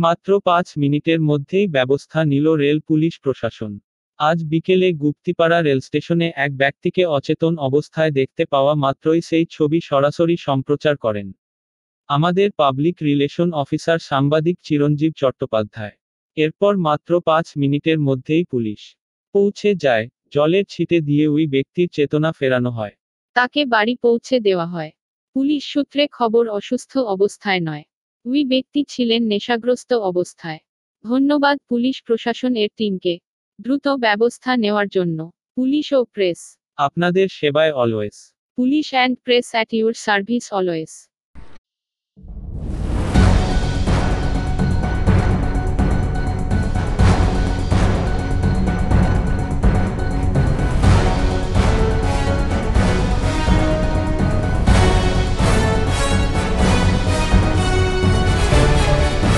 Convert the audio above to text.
মাত্র 5 মিনিটের মধ্যেই ব্যবস্থা নিল রেল পুলিশ প্রশাসন। আজ বিকেলে গুপ্তিপাড়া রেলস্টেশনে এক ব্যক্তিকে অচেতন অবস্থায় দেখতে পাওয়া মাত্রই সেই ছবি সরাসরি সম্প্রচার করেন আমাদের পাবলিক রিলেশন অফিসার সাংবাদিক চিরঞ্জীব চট্টোপাধ্যায়। এরপর মাত্র 5 মিনিটের মধ্যেই পুলিশ পৌঁছে যায়, জলের ছিটে দিয়ে ওই ব্যক্তির চেতনা ফেরানো হয়। তাকে বাড়ি পৌঁছে দেওয়া হয়। পুলিশ সূত্রে খবর অসুস্থ অবস্থায় নয়, ওই ব্যক্তি ছিলেন নেশাগ্রস্ত অবস্থায়। ধন্যবাদ পুলিশ প্রশাসন এর টিমকে দ্রুত ব্যবস্থা নেওয়ার জন্য। পুলিশ ও প্রেস, আপনাদের সেবায় always. Police and press at your service always.